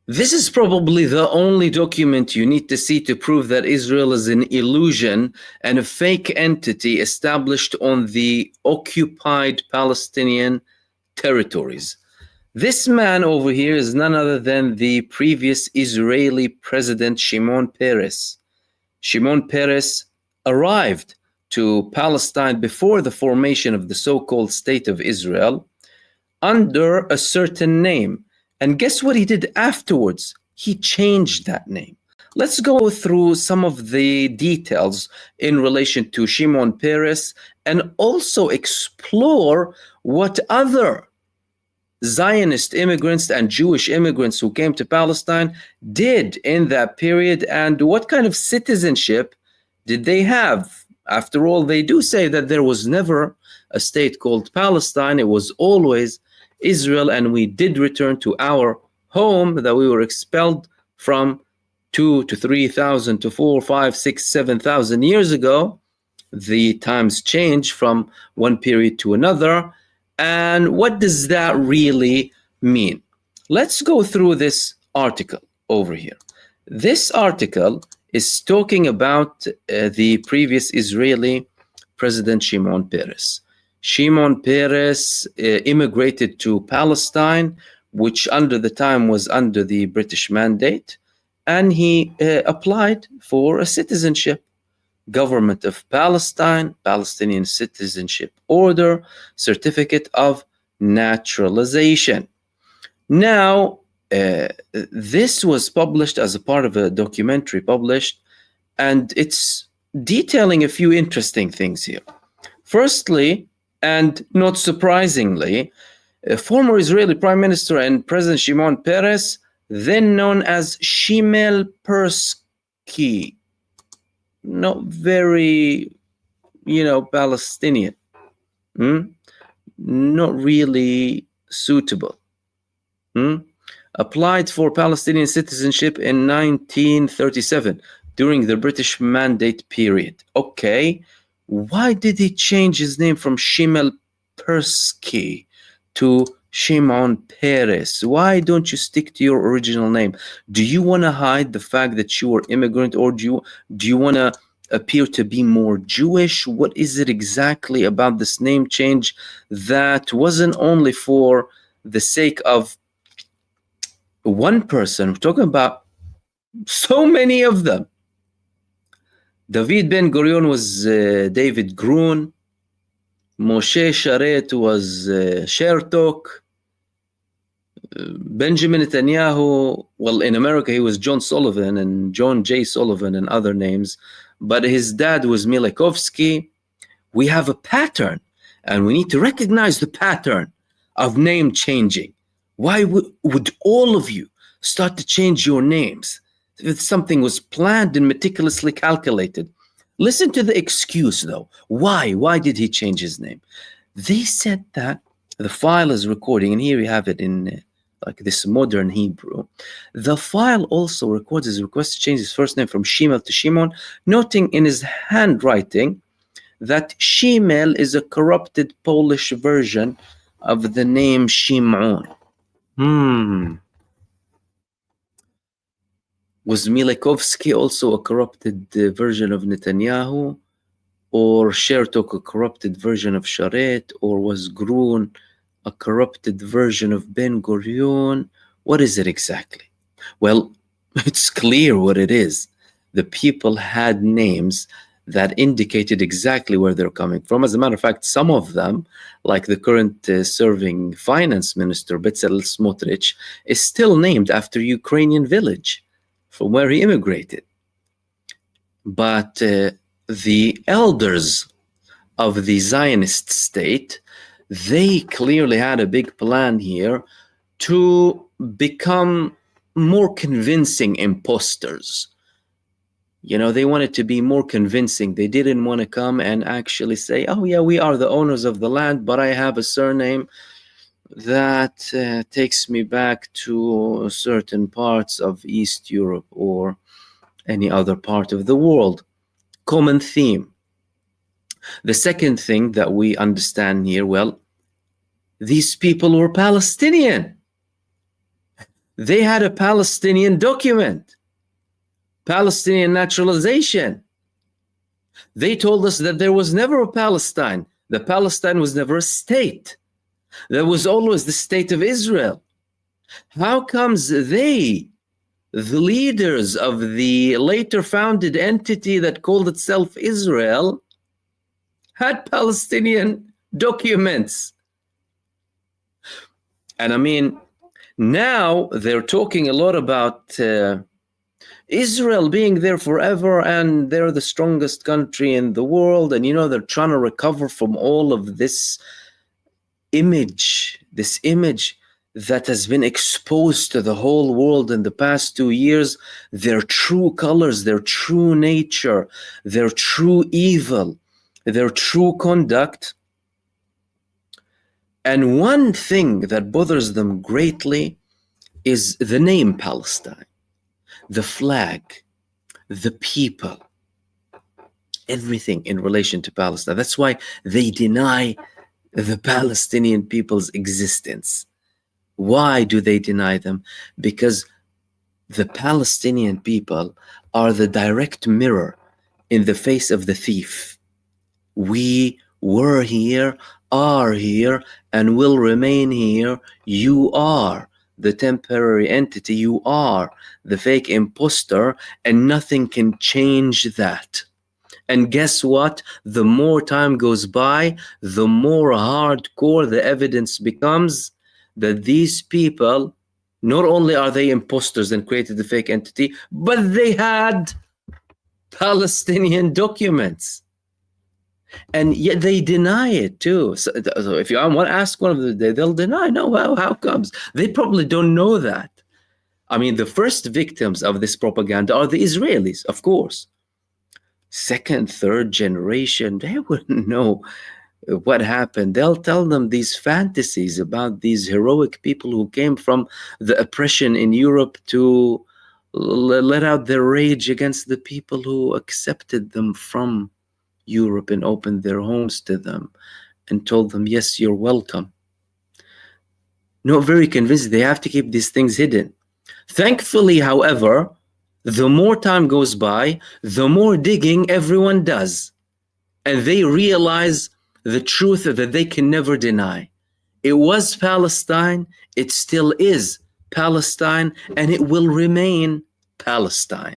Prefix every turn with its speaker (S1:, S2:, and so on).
S1: This is probably the only document you need to see to prove that Israel is an illusion and a fake entity established on the occupied Palestinian territories. This man over here is none other than the previous Israeli president, Shimon Peres. Shimon Peres arrived to Palestine before the formation of the so-called State of Israel under a certain name. And guess what he did afterwards? He changed that name. Let's go through some of the details in relation to Shimon Peres and also explore what other Zionist immigrants and Jewish immigrants who came to Palestine did in that period, and what kind of citizenship did they have. After all, they do say that there was never a state called Palestine. It was always Israel, and we did return to our home that we were expelled from 2,000 to 3,000 to 4,000, 5,000, 6,000, 7,000 years ago. The times change from one period to another. And what does that really mean? Let's go through this article over here. This article is talking about the previous Israeli President Shimon Peres. Shimon Peres immigrated to Palestine, which under the time was under the British mandate, and he applied for a citizenship. Government of Palestine, Palestinian Citizenship Order, Certificate of Naturalization. Now, this was published as a part of a documentary published, and it's detailing a few interesting things here. Firstly, and not surprisingly, former Israeli Prime Minister and President Shimon Peres, then known as Shimel Persky, not very, Palestinian, not really suitable. Applied for Palestinian citizenship in 1937 during the British Mandate period. Okay, why did he change his name from Shimel Persky to Shimon Peres? Why don't you stick to your original name? Do you want to hide the fact that you are immigrant, or do you want to appear to be more Jewish? What is it exactly about this name change that wasn't only for the sake of one person? We're talking about so many of them. David Ben Gurion was David Grun. Moshe Sharet was Shertok. Benjamin Netanyahu, well, in America he was John Sullivan and John J. Sullivan and other names, but his dad was Milekovsky. We have a pattern, and we need to recognize the pattern of name changing. Why would all of you start to change your names if something was planned and meticulously calculated? Listen to the excuse, though. Why did he change his name? They said that the file is recording, and here you have it in like this modern Hebrew. The file also records his request to change his first name from Shimel to Shimon, noting in his handwriting that Shimel is a corrupted Polish version of the name Shimon. Was Milekovsky also a corrupted version of Netanyahu? Or Shertok a corrupted version of Sharet? Or was Grun a corrupted version of Ben Gurion? What is it exactly? Well, it's clear what it is. The people had names that indicated exactly where they're coming from. As a matter of fact, some of them, like the current serving finance minister, Bezalel Smotrich, is still named after Ukrainian village from where he immigrated. But the elders of the Zionist state, they clearly had a big plan here to become more convincing imposters. They wanted to be more convincing. They didn't want to come and actually say, oh yeah, we are the owners of the land, but I have a surname that takes me back to certain parts of East Europe or any other part of the world. Common theme. The second thing that we understand here, well, these people were Palestinian. They had a Palestinian document, Palestinian naturalization. They told us that there was never a Palestine. The Palestine was never a state. There was always the state of Israel. How comes they, the leaders of the later founded entity that called itself Israel, had Palestinian documents? And I mean, now they're talking a lot about Israel being there forever, and they're the strongest country in the world. And, you know, they're trying to recover from all of this image that has been exposed to the whole world in the past 2 years, their true colors, their true nature, their true evil, their true conduct. And one thing that bothers them greatly is the name Palestine, the flag, the people, everything in relation to Palestine. That's why they deny the Palestinian people's existence. Why do they deny them? Because the Palestinian people are the direct mirror in the face of the thief. We were here, are here, and will remain here. You are the temporary entity. You are the fake imposter, and nothing can change that. And guess what? The more time goes by, the more hardcore the evidence becomes that these people, not only are they imposters and created the fake entity, but they had Palestinian documents. And yet they deny it too. So if you want to ask one of them, they'll deny. No, well, how comes? They probably don't know that. I mean, the first victims of this propaganda are the Israelis, of course. Second, third generation, they wouldn't know what happened. They'll tell them these fantasies about these heroic people who came from the oppression in Europe to let out their rage against the people who accepted them from Europe and opened their homes to them and told them, yes, you're welcome. Not very convinced. They have to keep these things hidden. Thankfully, however, the more time goes by, the more digging everyone does. And they realize the truth that they can never deny. It was Palestine, it still is Palestine, and it will remain Palestine.